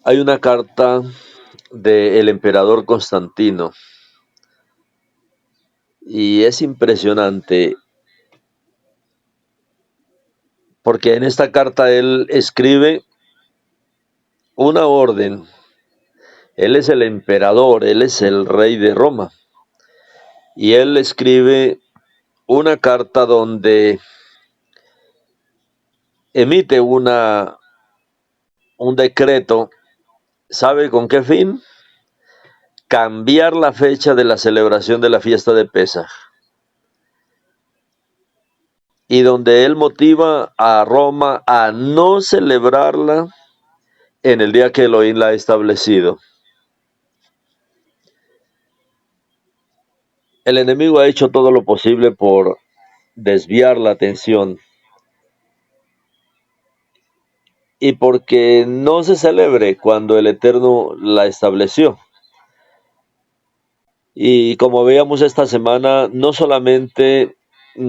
Hay una carta del emperador Constantino y es impresionante porque en esta carta él escribe una orden. Él es el emperador, él es el rey de Roma y él escribe una carta donde emite un decreto. ¿Sabe con qué fin? Cambiar la fecha de la celebración de la fiesta de Pesaj, y donde él motiva a Roma a no celebrarla en el día que Elohim la ha establecido. El enemigo ha hecho todo lo posible por desviar la atención y porque no se celebre cuando el Eterno la estableció. Y como veíamos esta semana, no solamente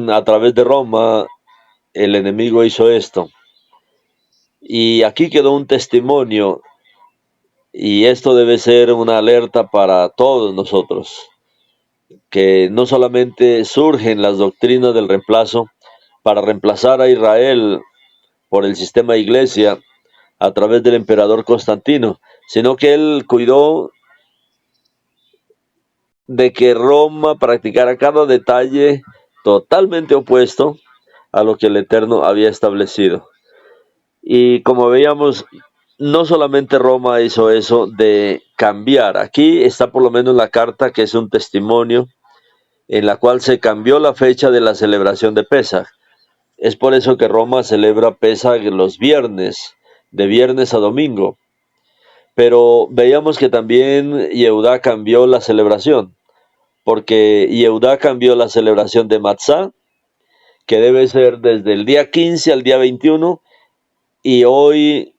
a través de Roma el enemigo hizo esto. Y aquí quedó un testimonio, y esto debe ser una alerta para todos nosotros, que no solamente surgen las doctrinas del reemplazo para reemplazar a Israel por el sistema de iglesia a través del emperador Constantino, sino que él cuidó de que Roma practicara cada detalle totalmente opuesto a lo que el Eterno había establecido. Y como veíamos, no solamente Roma hizo eso de cambiar. Aquí está por lo menos la carta, que es un testimonio en la cual se cambió la fecha de la celebración de Pesaj. Es por eso que Roma celebra Pesaj los viernes, de viernes a domingo. Pero veíamos que también Yehudá cambió la celebración, porque Yehudá cambió la celebración de Matzah, que debe ser desde el día 15 al día 21, y hoy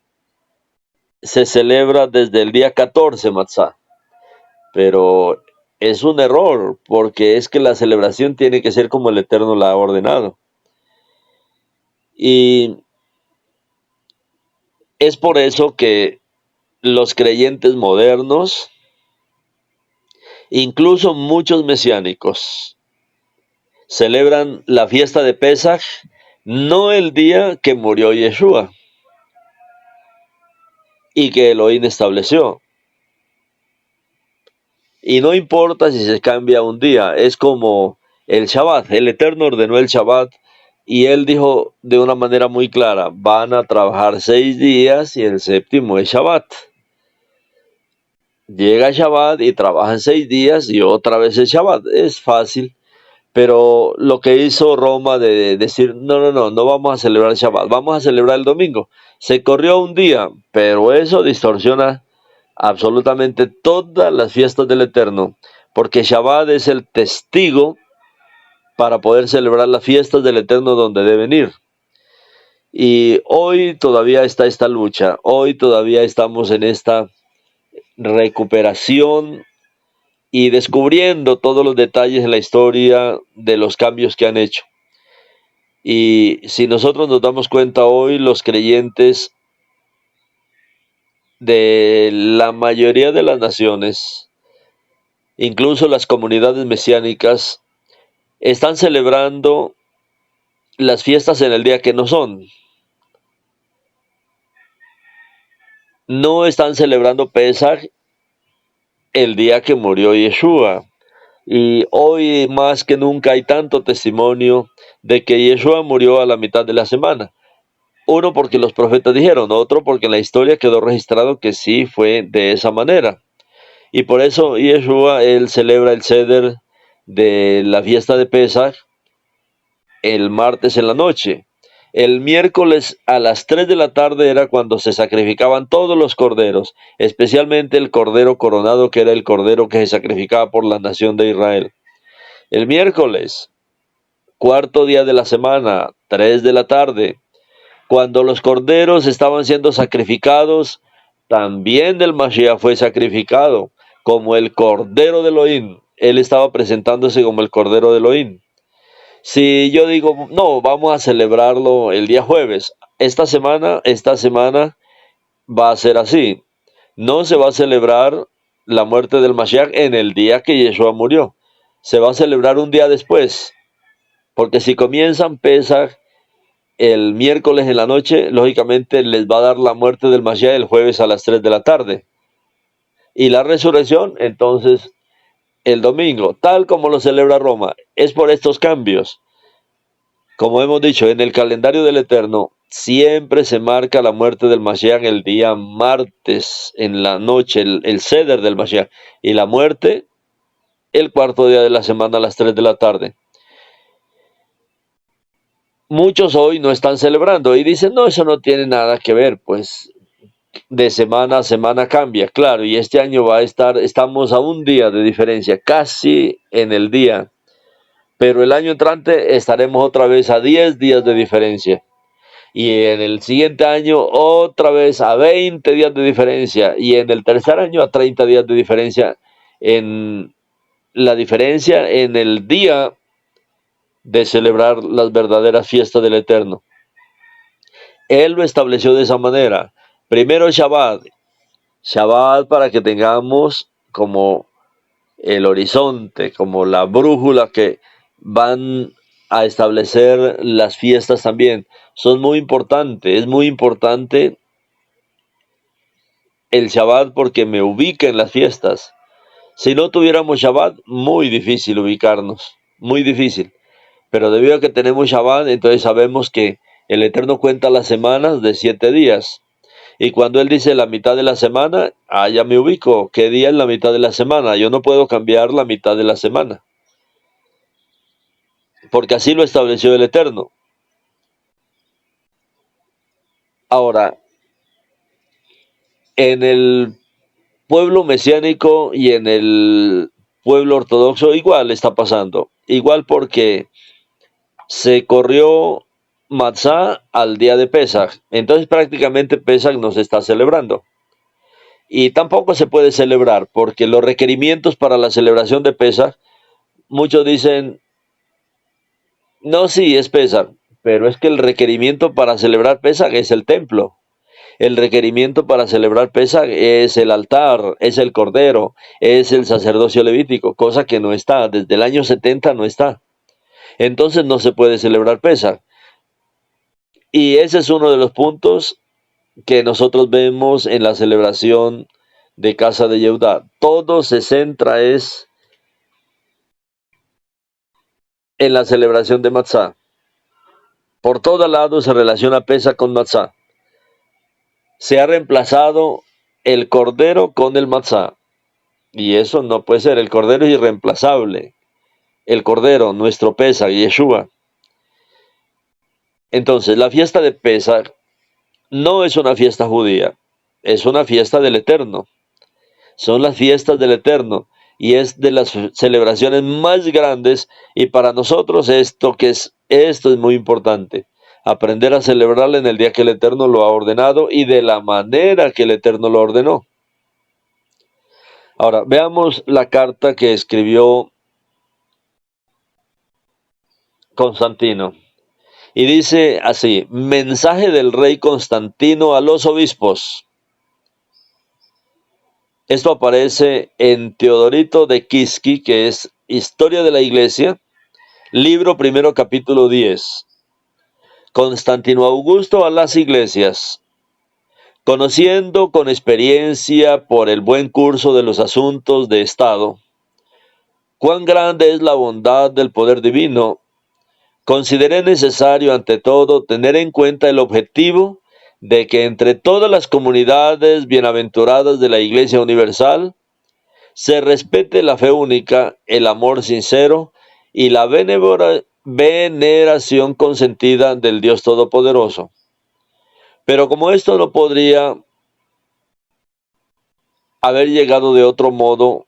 se celebra desde el día 14 Matzah. Pero es un error, porque es que la celebración tiene que ser como el Eterno la ha ordenado. Y es por eso que los creyentes modernos, incluso muchos mesiánicos, celebran la fiesta de Pesaj no el día que murió Yeshua y que Elohim estableció. Y no importa si se cambia un día, es como el Shabbat. El Eterno ordenó el Shabbat y él dijo de una manera muy clara: van a trabajar 6 días y el séptimo es Shabbat. Llega Shabbat y trabajan 6 días y otra vez es Shabbat. Es fácil, pero lo que hizo Roma de decir: no vamos a celebrar Shabbat, vamos a celebrar el domingo. Se corrió un día, pero eso distorsiona absolutamente todas las fiestas del Eterno, porque Shabbat es el testigo para poder celebrar las fiestas del Eterno donde deben ir. Y hoy todavía está esta lucha, hoy todavía estamos en esta recuperación y descubriendo todos los detalles de la historia de los cambios que han hecho. Y si nosotros nos damos cuenta hoy, los creyentes de la mayoría de las naciones, incluso las comunidades mesiánicas, están celebrando las fiestas en el día que no son. No están celebrando Pesaj el día que murió Yeshua. Y hoy más que nunca hay tanto testimonio de que Yeshua murió a la mitad de la semana. Uno, porque los profetas dijeron; otro, porque en la historia quedó registrado que sí fue de esa manera. Y por eso Yeshua, él celebra el Seder de la fiesta de Pesaj el martes en la noche. El miércoles a las 3 de la tarde era cuando se sacrificaban todos los corderos, especialmente el cordero coronado, que era el cordero que se sacrificaba por la nación de Israel. El miércoles, cuarto día de la semana, 3 de la tarde, cuando los corderos estaban siendo sacrificados, también el Mashiach fue sacrificado como el cordero de Elohim. Él estaba presentándose como el cordero de Elohim. Si yo digo: no, vamos a celebrarlo el día jueves, esta semana va a ser así. No se va a celebrar la muerte del Mashiach en el día que Yeshua murió. Se va a celebrar un día después. Porque si comienzan Pesaj el miércoles en la noche, lógicamente les va a dar la muerte del Mashiach el jueves a las 3 de la tarde. Y la resurrección, entonces, el domingo, tal como lo celebra Roma. Es por estos cambios. Como hemos dicho, en el calendario del Eterno siempre se marca la muerte del Mashiach el día martes en la noche, el Seder del Mashiach, y la muerte el cuarto día de la semana a las 3 de la tarde. Muchos hoy no están celebrando y dicen, no, eso no tiene nada que ver, pues de semana a semana cambia, claro, y este año estamos a un día de diferencia, casi en el día, pero el año entrante estaremos otra vez a 10 días de diferencia. Y en el siguiente año otra vez a 20 días de diferencia y en el tercer año a 30 días de diferencia en la diferencia en el día de celebrar las verdaderas fiestas del Eterno. Él lo estableció de esa manera. Primero Shabbat para que tengamos como el horizonte, como la brújula que van a establecer las fiestas también. Son muy importantes, es muy importante el Shabbat porque me ubica en las fiestas. Si no tuviéramos Shabbat, muy difícil ubicarnos, muy difícil. Pero debido a que tenemos Shabbat, entonces sabemos que el Eterno cuenta las semanas de 7 días. Y cuando Él dice la mitad de la semana, ya me ubico. ¿Qué día es la mitad de la semana? Yo no puedo cambiar la mitad de la semana. Porque así lo estableció el Eterno. Ahora, en el pueblo mesiánico y en el pueblo ortodoxo igual está pasando. Igual porque se corrió Matzah al día de Pesaj. Entonces prácticamente Pesaj no se está celebrando. Y tampoco se puede celebrar porque los requerimientos para la celebración de Pesaj, muchos dicen, no, sí, es Pesaj, pero es que el requerimiento para celebrar Pesaj es el templo. El requerimiento para celebrar Pesaj es el altar, es el cordero, es el sacerdocio levítico, cosa que no está, desde el año 70 no está. Entonces no se puede celebrar Pesaj. Y ese es uno de los puntos que nosotros vemos en la celebración de Casa de Yehudá. Todo se centra en la celebración de Matzah. Por todo lado se relaciona Pesaj con Matzah. Se ha reemplazado el cordero con el Matzah. Y eso no puede ser. El cordero es irreemplazable. El cordero, nuestro Pesaj, Yeshua. Entonces, la fiesta de Pesaj no es una fiesta judía. Es una fiesta del Eterno. Son las fiestas del Eterno. Y es de las celebraciones más grandes. Y para nosotros esto es muy importante. Aprender a celebrarla en el día que el Eterno lo ha ordenado y de la manera que el Eterno lo ordenó. Ahora, veamos la carta que escribió Constantino. Y dice así, mensaje del rey Constantino a los obispos. Esto aparece en Teodorito de Kiski, que es Historia de la Iglesia, libro primero, capítulo 10. Constantino Augusto a las iglesias. Conociendo con experiencia por el buen curso de los asuntos de Estado, cuán grande es la bondad del poder divino, consideré necesario ante todo tener en cuenta el objetivo de que entre todas las comunidades bienaventuradas de la Iglesia Universal se respete la fe única, el amor sincero y la veneración consentida del Dios Todopoderoso. Pero como esto no podría haber llegado de otro modo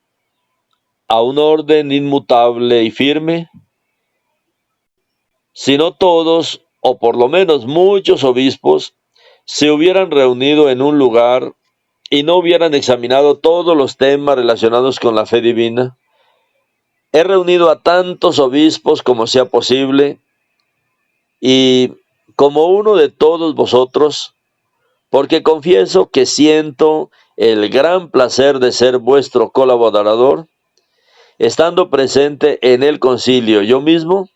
a un orden inmutable y firme, sino todos, o por lo menos muchos obispos, se hubieran reunido en un lugar y no hubieran examinado todos los temas relacionados con la fe divina. He reunido a tantos obispos como sea posible y como uno de todos vosotros, porque confieso que siento el gran placer de ser vuestro colaborador, estando presente en el concilio yo mismo,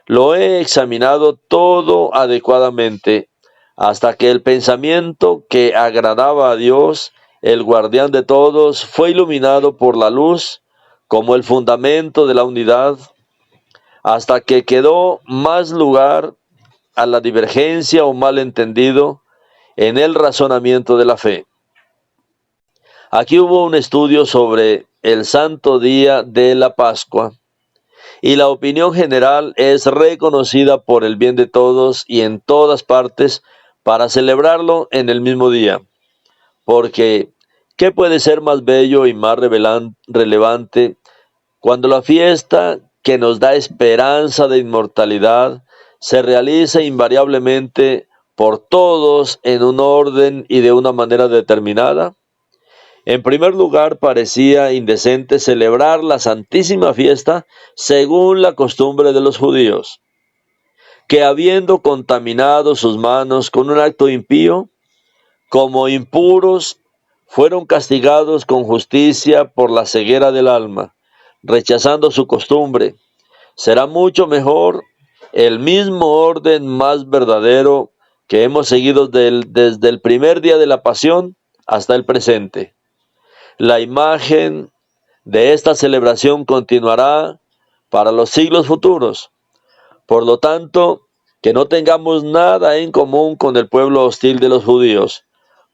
lo he examinado todo adecuadamente, hasta que el pensamiento que agradaba a Dios, el guardián de todos, fue iluminado por la luz como el fundamento de la unidad, hasta que quedó más lugar a la divergencia o malentendido en el razonamiento de la fe. Aquí hubo un estudio sobre el santo día de la Pascua, y la opinión general es reconocida por el bien de todos y en todas partes para celebrarlo en el mismo día. Porque, ¿qué puede ser más bello y más relevante cuando la fiesta que nos da esperanza de inmortalidad se realiza invariablemente por todos en un orden y de una manera determinada? En primer lugar, parecía indecente celebrar la santísima fiesta según la costumbre de los judíos, que habiendo contaminado sus manos con un acto impío, como impuros, fueron castigados con justicia por la ceguera del alma, rechazando su costumbre. Será mucho mejor el mismo orden más verdadero que hemos seguido desde el primer día de la pasión hasta el presente. La imagen de esta celebración continuará para los siglos futuros. Por lo tanto, que no tengamos nada en común con el pueblo hostil de los judíos,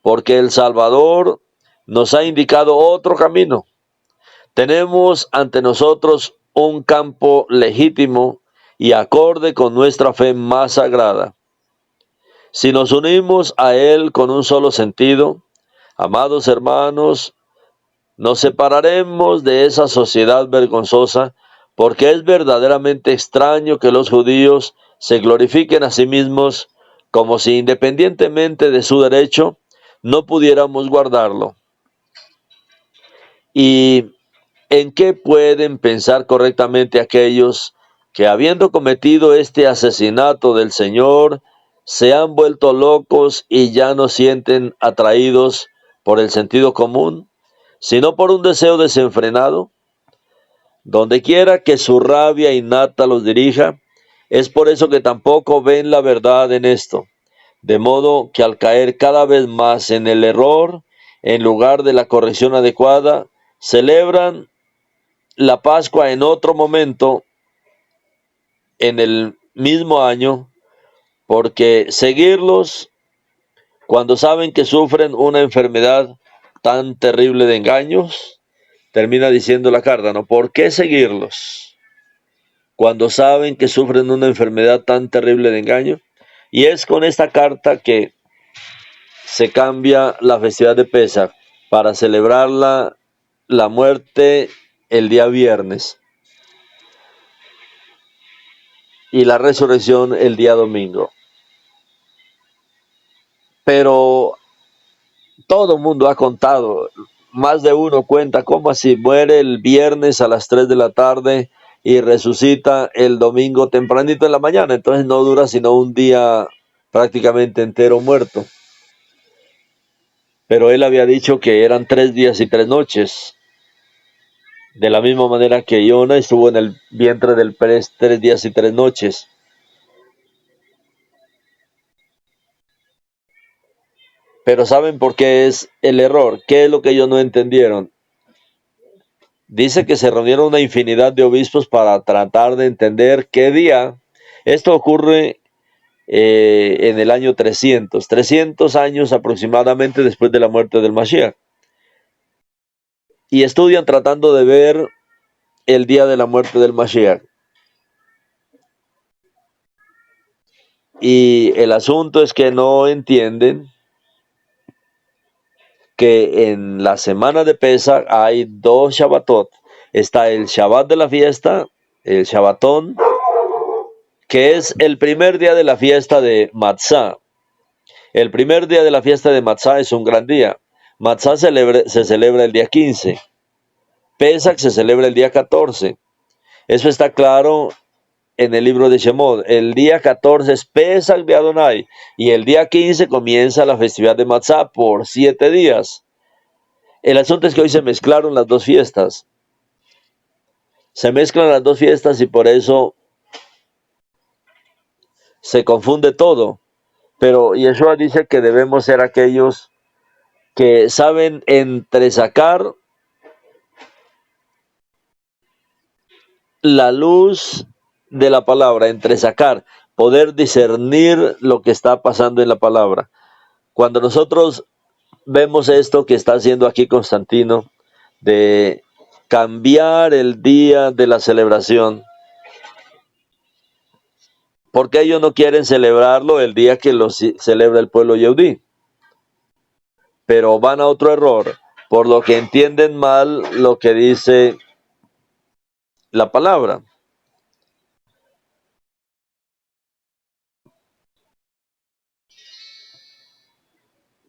porque el Salvador nos ha indicado otro camino. Tenemos ante nosotros un campo legítimo y acorde con nuestra fe más sagrada. Si nos unimos a él con un solo sentido, amados hermanos, nos separaremos de esa sociedad vergonzosa, porque es verdaderamente extraño que los judíos se glorifiquen a sí mismos como si independientemente de su derecho no pudiéramos guardarlo. ¿Y en qué pueden pensar correctamente aquellos que, habiendo cometido este asesinato del Señor, se han vuelto locos y ya no sienten atraídos por el sentido común, sino por un deseo desenfrenado? Donde quiera que su rabia innata los dirija, es por eso que tampoco ven la verdad en esto, de modo que al caer cada vez más en el error, en lugar de la corrección adecuada, celebran la Pascua en otro momento, en el mismo año, porque seguirlos cuando saben que sufren una enfermedad tan terrible de engaños, termina diciendo la carta, ¿no? ¿Por qué seguirlos cuando saben que sufren una enfermedad tan terrible de engaño? Y es con esta carta que se cambia la festividad de Pesaj para celebrarla, la muerte, el día viernes y la resurrección el día domingo. Pero todo el mundo ha contado, más de uno cuenta cómo así muere el viernes a las 3 de la tarde y resucita el domingo tempranito en la mañana, entonces no dura sino un día prácticamente entero muerto. Pero él había dicho que eran 3 días y 3 noches, de la misma manera que Jona estuvo en el vientre del pez 3 días y 3 noches. Pero ¿saben por qué es el error? ¿Qué es lo que ellos no entendieron? Dice que se reunieron una infinidad de obispos para tratar de entender qué día. Esto ocurre en el año 300 años aproximadamente después de la muerte del Mashiach. Y estudian tratando de ver el día de la muerte del Mashiach. Y el asunto es que no entienden que en la semana de Pesach hay 2 Shabbatot. Está el Shabbat de la fiesta, el Shabbatón, que es el primer día de la fiesta de Matzah. El primer día de la fiesta de Matzah es un gran día. Matzah se celebra el día 15. Pesach se celebra el día 14. Eso está claro en el libro de Shemot. El día 14 es Pesach de Adonai y el día 15 comienza la festividad de Matzah por 7 días. El asunto es que hoy se mezclaron las dos fiestas. Se mezclan las dos fiestas y por eso se confunde todo. Pero Yeshua dice que debemos ser aquellos que saben entresacar la luz de la palabra, entresacar, poder discernir lo que está pasando en la palabra. Cuando nosotros vemos esto que está haciendo aquí Constantino, de cambiar el día de la celebración, porque ellos no quieren celebrarlo el día que lo celebra el pueblo yehudí, pero van a otro error, por lo que entienden mal lo que dice la palabra.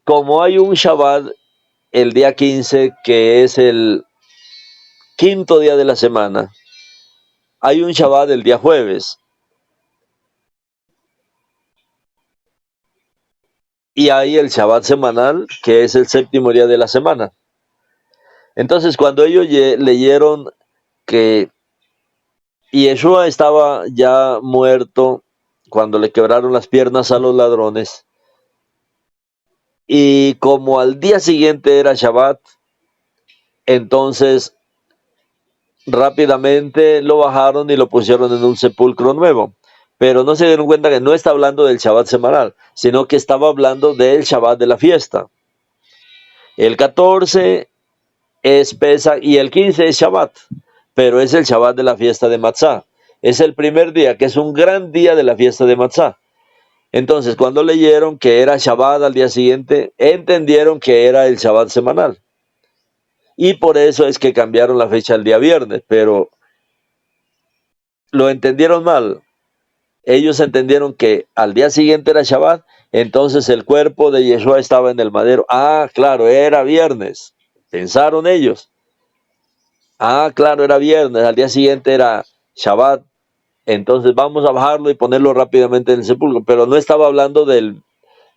Como hay un Shabbat el día 15, que es el quinto día de la semana, hay un Shabbat el día jueves, y hay el Shabbat semanal, que es el séptimo día de la semana. Entonces, cuando ellos leyeron que Yeshua estaba ya muerto cuando le quebraron las piernas a los ladrones, y como al día siguiente era Shabbat, entonces rápidamente lo bajaron y lo pusieron en un sepulcro nuevo. Pero no se dieron cuenta que no está hablando del Shabbat semanal, sino que estaba hablando del Shabbat de la fiesta. El 14 es Pesach y el 15 es Shabbat, pero es el Shabbat de la fiesta de Matzah. Es el primer día, que es un gran día de la fiesta de Matzah. Entonces, cuando leyeron que era Shabbat al día siguiente, entendieron que era el Shabbat semanal. Y por eso es que cambiaron la fecha al día viernes, pero lo entendieron mal. Ellos entendieron que al día siguiente era Shabbat, entonces el cuerpo de Yeshua estaba en el madero. Ah, claro, era viernes. Pensaron ellos. Ah, claro, era viernes, al día siguiente era Shabbat. Entonces vamos a bajarlo y ponerlo rápidamente en el sepulcro. Pero no estaba hablando del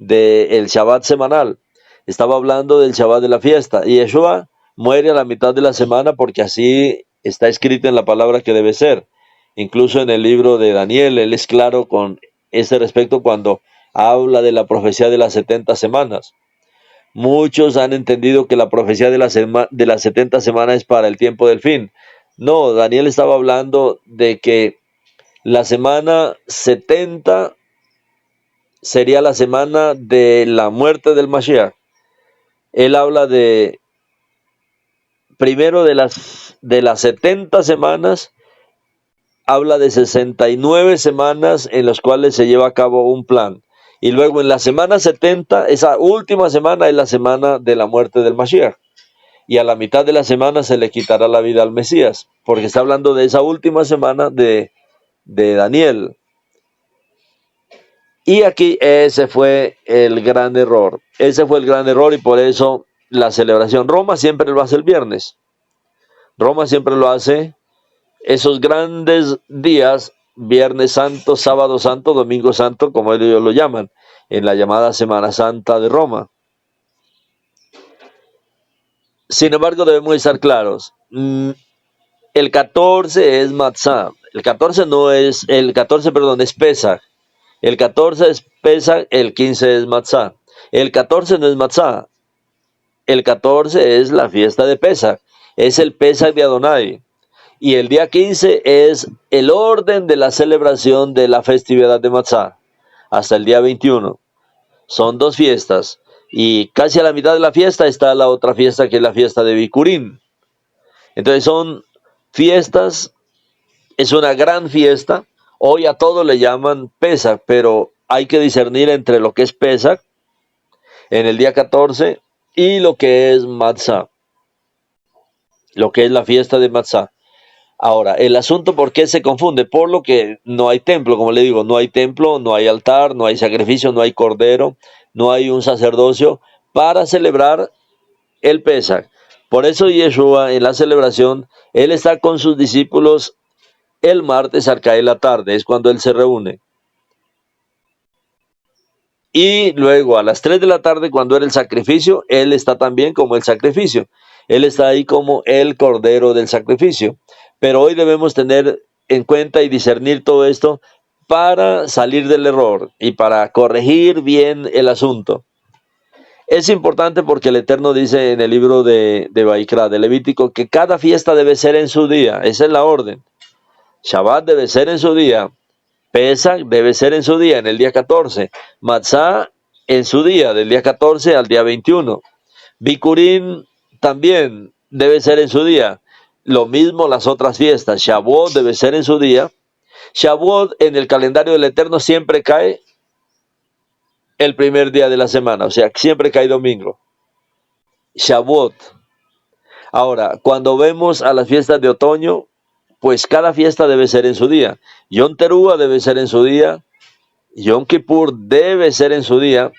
Shabbat semanal. Estaba hablando del Shabbat de la fiesta. Y Yeshua muere a la mitad de la semana porque así está escrito en la palabra que debe ser. Incluso en el libro de Daniel, él es claro con ese respecto cuando habla de la profecía de las 70 semanas. Muchos han entendido que la profecía de las 70 semanas es para el tiempo del fin. No, Daniel estaba hablando de que la semana 70 sería la semana de la muerte del Mashiach. Él habla de primero de las 70 semanas, habla de 69 semanas en las cuales se lleva a cabo un plan. Y luego en la semana 70, esa última semana es la semana de la muerte del Mashiach. Y a la mitad de la semana se le quitará la vida al Mesías, porque está hablando de esa última semana de Daniel. Y aquí ese fue el gran error. Ese fue el gran error y por eso la celebración. Roma siempre lo hace el viernes. Roma siempre lo hace esos grandes días, Viernes Santo, Sábado Santo, Domingo Santo, como ellos lo llaman, en la llamada Semana Santa de Roma. Sin embargo, debemos estar claros. El 14 es Matzah. El 14 es Pesach. El 14 es Pesach, el 15 es Matzah. El 14 no es Matzah. El 14 es la fiesta de Pesach. Es el Pesach de Adonai. Y el día 15 es el orden de la celebración de la festividad de Matzah. Hasta el día 21. Son dos fiestas. Y casi a la mitad de la fiesta está la otra fiesta, que es la fiesta de Bikurim. Entonces son fiestas, es una gran fiesta. Hoy a todo le llaman Pesach, pero hay que discernir entre lo que es Pesach en el día 14 y lo que es Matzah, lo que es la fiesta de Matzah. Ahora, el asunto, ¿por qué se confunde? Por lo que no hay templo, como le digo, no hay templo, no hay altar, no hay sacrificio, no hay cordero, no hay un sacerdocio para celebrar el Pesach. Por eso Yeshua en la celebración, él está con sus discípulos el martes al caer la tarde, es cuando él se reúne. Y luego a las 3 de la tarde, cuando era el sacrificio, Él está también como el sacrificio. Él está ahí como el cordero del sacrificio. Pero hoy debemos tener en cuenta y discernir todo esto para salir del error y para corregir bien el asunto. Es importante porque el Eterno dice en el libro de Vaikra, de Levítico, que cada fiesta debe ser en su día. Esa es la orden. Shabbat debe ser en su día. Pesach debe ser en su día, en el día 14. Matzah en su día, del día 14 al día 21. Bikurim también debe ser en su día. Lo mismo las otras fiestas. Shavuot debe ser en su día. Shavuot en el calendario del Eterno siempre cae el primer día de la semana, o sea, siempre cae domingo. Shavuot. Ahora, cuando vemos a las fiestas de otoño, pues cada fiesta debe ser en su día. Yom Teruah debe ser en su día. Yom Kippur debe ser en su día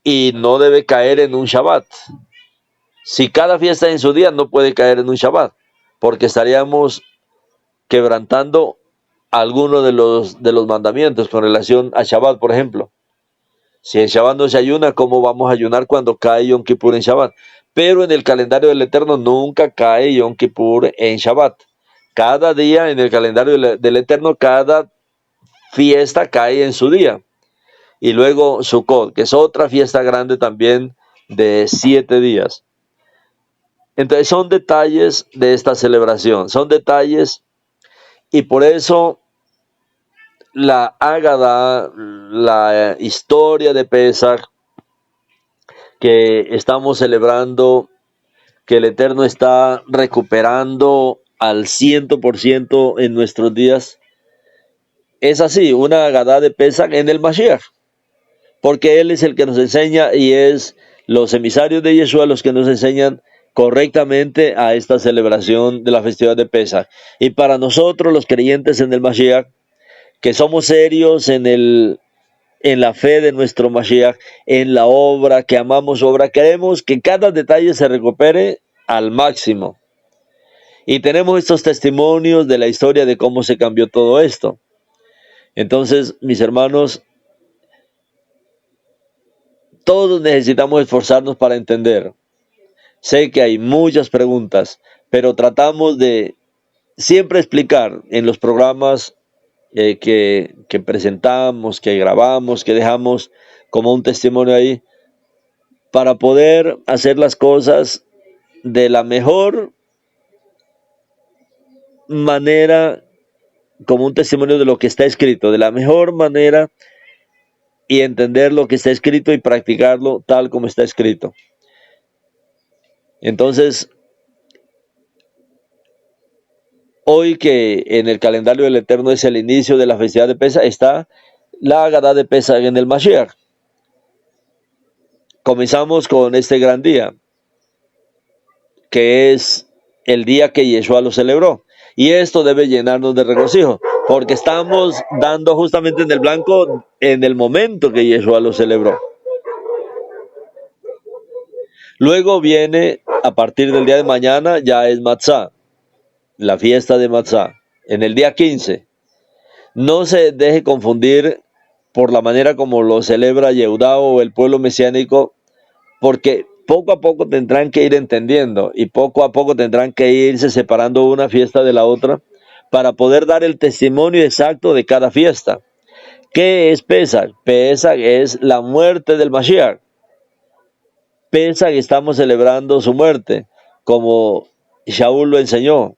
y no debe caer en un Shabbat. Si cada fiesta es en su día, no puede caer en un Shabbat, porque estaríamos quebrantando alguno de los mandamientos con relación a Shabbat, por ejemplo. Si en Shabbat no se ayuna, ¿cómo vamos a ayunar cuando cae Yom Kippur en Shabbat? Pero en el calendario del Eterno nunca cae Yom Kippur en Shabbat. Cada día en el calendario del Eterno, cada fiesta cae en su día. Y luego Sukkot, que es otra fiesta grande también de 7 días. Entonces son detalles de esta celebración, son detalles, y por eso la Ágada, la historia de Pesach que estamos celebrando, que el Eterno está recuperando al 100% en nuestros días, es así, una Ágada de Pesach en el Mashiach, porque Él es el que nos enseña y es los emisarios de Yeshua los que nos enseñan correctamente a esta celebración de la festividad de Pesach. Y para nosotros los creyentes en el Mashiach, que somos serios en la fe de nuestro Mashiach, en la obra, que amamos su obra, queremos que cada detalle se recupere al máximo. Y tenemos estos testimonios de la historia de cómo se cambió todo esto. Entonces, mis hermanos, todos necesitamos esforzarnos para entender. Sé que hay muchas preguntas, pero tratamos de siempre explicar en los programas que presentamos, que grabamos, que dejamos como un testimonio ahí, para poder hacer las cosas de la mejor manera, como un testimonio de lo que está escrito, de la mejor manera, y entender lo que está escrito y practicarlo tal como está escrito. Entonces, hoy que en el calendario del Eterno es el inicio de la festividad de Pesach, está la Ágada de Pesach en el Mashiach. Comenzamos con este gran día, que es el día que Yeshua lo celebró. Y esto debe llenarnos de regocijo, porque estamos dando justamente en el blanco en el momento que Yeshua lo celebró. Luego viene, a partir del día de mañana, ya es Matzah, la fiesta de Matzah, en el día 15. No se deje confundir por la manera como lo celebra Yehudá o el pueblo mesiánico, porque poco a poco tendrán que ir entendiendo y poco a poco tendrán que irse separando una fiesta de la otra para poder dar el testimonio exacto de cada fiesta. ¿Qué es Pesach? Pesach es la muerte del Mashiach. Pesach estamos celebrando su muerte, como Shaul lo enseñó,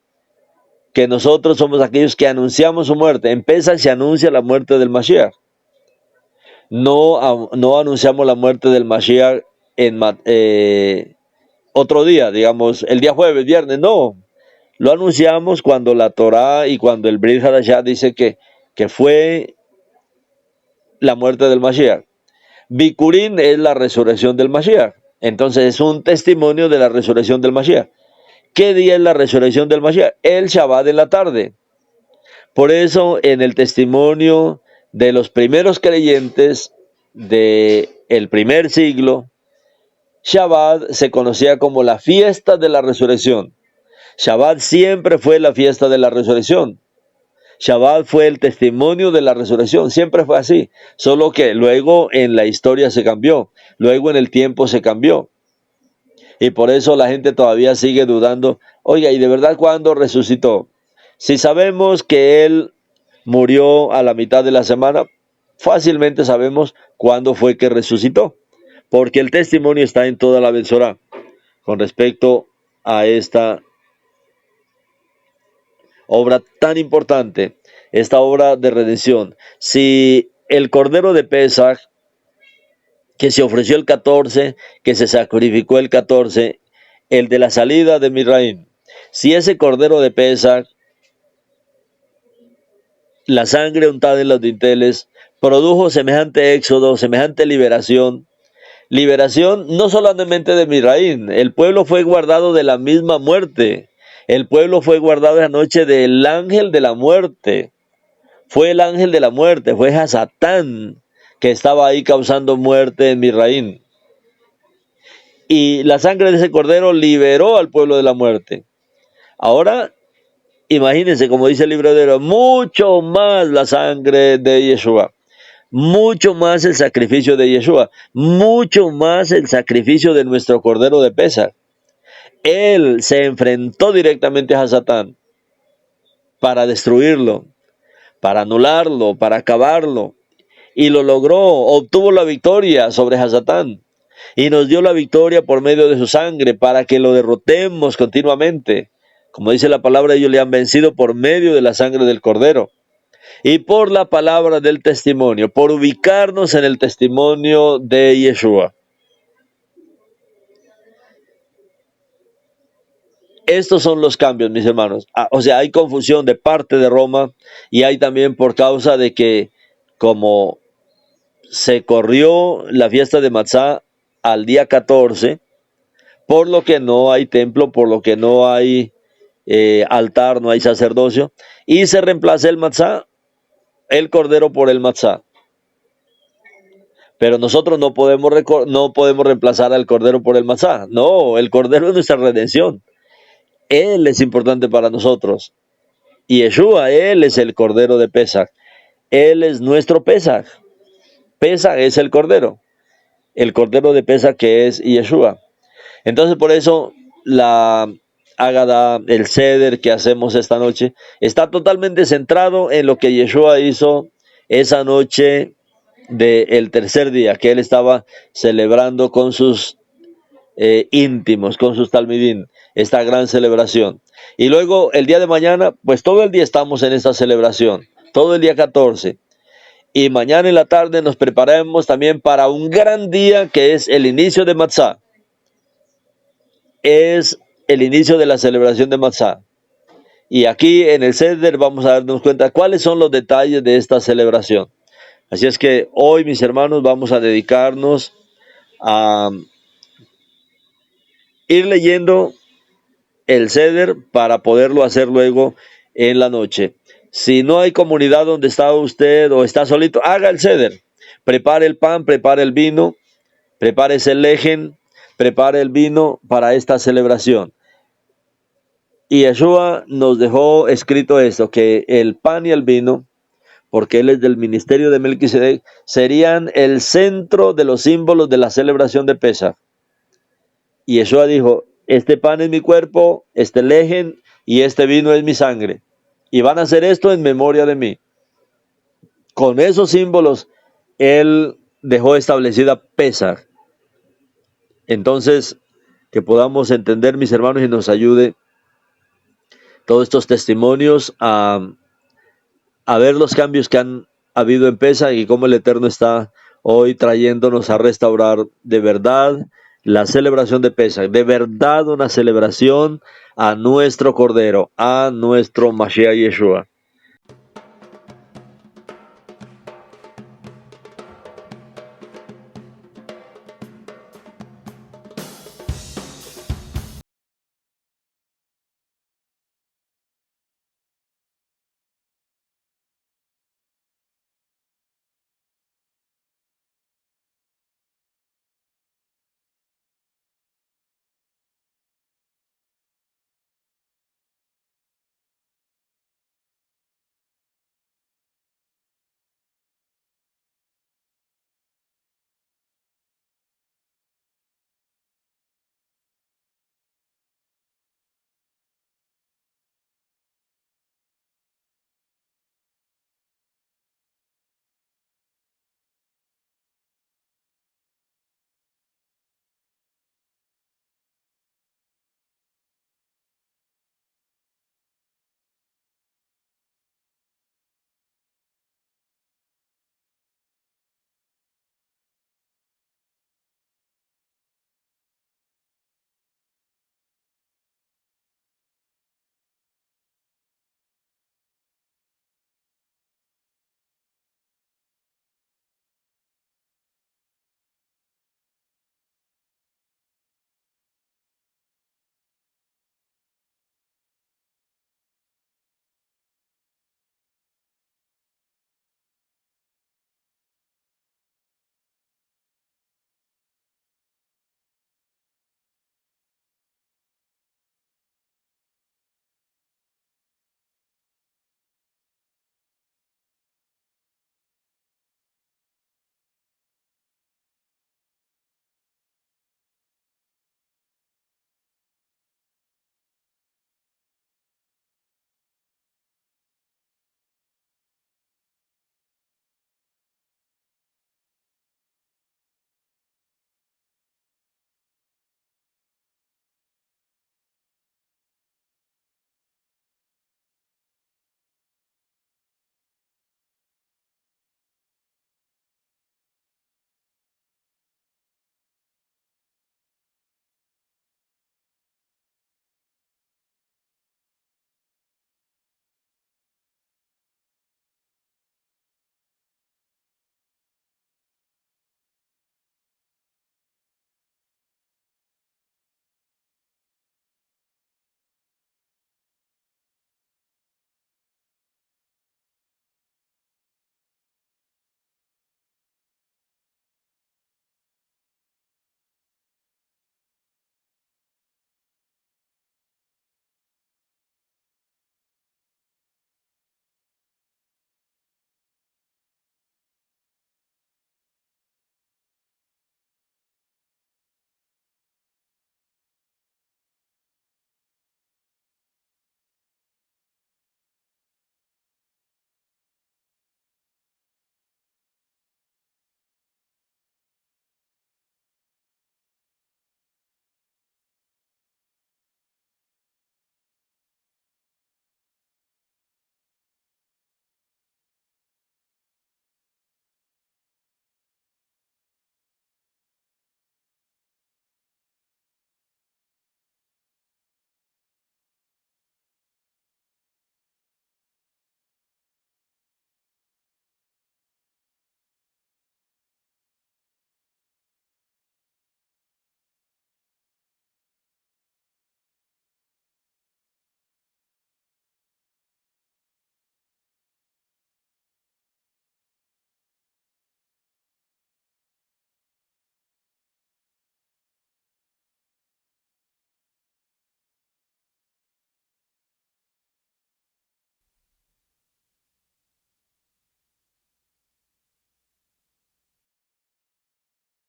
que nosotros somos aquellos que anunciamos su muerte. En Pesach se anuncia la muerte del Mashiach. No anunciamos la muerte del Mashiach en otro día, digamos, el día jueves, viernes, no. Lo anunciamos cuando la Torá y cuando el Brit Hadashah dice que fue la muerte del Mashiach. Bikurim es la resurrección del Mashiach. Entonces es un testimonio de la resurrección del Mashiach. ¿Qué día es la resurrección del Mashiach? El Shabbat en la tarde. Por eso en el testimonio de los primeros creyentes del primer siglo, Shabbat se conocía como la fiesta de la resurrección. Shabbat siempre fue la fiesta de la resurrección. Shabbat fue el testimonio de la resurrección, siempre fue así, solo que luego en la historia se cambió, luego en el tiempo se cambió. Y por eso la gente todavía sigue dudando, oiga, ¿y de verdad cuándo resucitó? Si sabemos que Él murió a la mitad de la semana, fácilmente sabemos cuándo fue que resucitó, porque el testimonio está en toda la Bensorá con respecto a esta obra tan importante, esta obra de redención. Si el Cordero de Pesaj, que se ofreció el 14, que se sacrificó el 14, el de la salida de Misraim, si ese Cordero de Pesaj, la sangre untada en los dinteles, produjo semejante éxodo, semejante liberación no solamente de Misraim, el pueblo fue guardado de la misma muerte, el pueblo fue guardado esa noche del ángel de la muerte, fue el ángel de la muerte, fue Hasatán que estaba ahí causando muerte en Misraim. Y la sangre de ese cordero liberó al pueblo de la muerte. Ahora, imagínense, como dice el libro de Hebreos, mucho más la sangre de Yeshua, mucho más el sacrificio de Yeshua, mucho más el sacrificio de nuestro cordero de Pesaj. Él se enfrentó directamente a Hasatán para destruirlo, para anularlo, para acabarlo. Y lo logró, obtuvo la victoria sobre Hasatán. Y nos dio la victoria por medio de su sangre para que lo derrotemos continuamente. Como dice la palabra, ellos le han vencido por medio de la sangre del Cordero. Y por la palabra del testimonio, por ubicarnos en el testimonio de Yeshua. Estos son los cambios, mis hermanos. O sea, hay confusión de parte de Roma y hay también por causa de que como se corrió la fiesta de Matzá al día 14, por lo que no hay templo, por lo que no hay altar, no hay sacerdocio, y se reemplaza el Matzá, el cordero por el Matzá. Pero nosotros no podemos reemplazar al cordero por el Matzá. No, el cordero es nuestra redención. Él es importante para nosotros. Y Yeshua, Él es el cordero de Pesaj. Él es nuestro Pesaj. Pesaj es el cordero de Pesaj que es Yeshua. Entonces por eso la Ágada, el Seder que hacemos esta noche, está totalmente centrado en lo que Yeshua hizo esa noche del tercer día, que Él estaba celebrando con sus íntimos, con sus talmidín, esta gran celebración. Y luego el día de mañana, pues todo el día estamos en esta celebración, todo el día 14. Y mañana en la tarde nos preparamos también para un gran día que es el inicio de Matzá. Es el inicio de la celebración de Matzá. Y aquí en el Seder vamos a darnos cuenta cuáles son los detalles de esta celebración. Así es que hoy, mis hermanos, vamos a dedicarnos a ir leyendo el Seder para poderlo hacer luego en la noche. Si no hay comunidad donde está usted o está solito, haga el Seder. Prepare el pan, prepare el vino, prepare el lejen, prepare el vino para esta celebración. Y Yeshua nos dejó escrito esto, que el pan y el vino, porque él es del ministerio de Melquisedec, serían el centro de los símbolos de la celebración de Pesaj. Y Yeshua dijo, este pan es mi cuerpo, este lejen y este vino es mi sangre. Y van a hacer esto en memoria de mí. Con esos símbolos, él dejó establecida Pesaj. Entonces, que podamos entender, mis hermanos, y nos ayude todos estos testimonios a ver los cambios que han habido en Pesaj y cómo el Eterno está hoy trayéndonos a restaurar de verdad la celebración de Pesaj, de verdad una celebración a nuestro Cordero, a nuestro Mashiach Yeshua.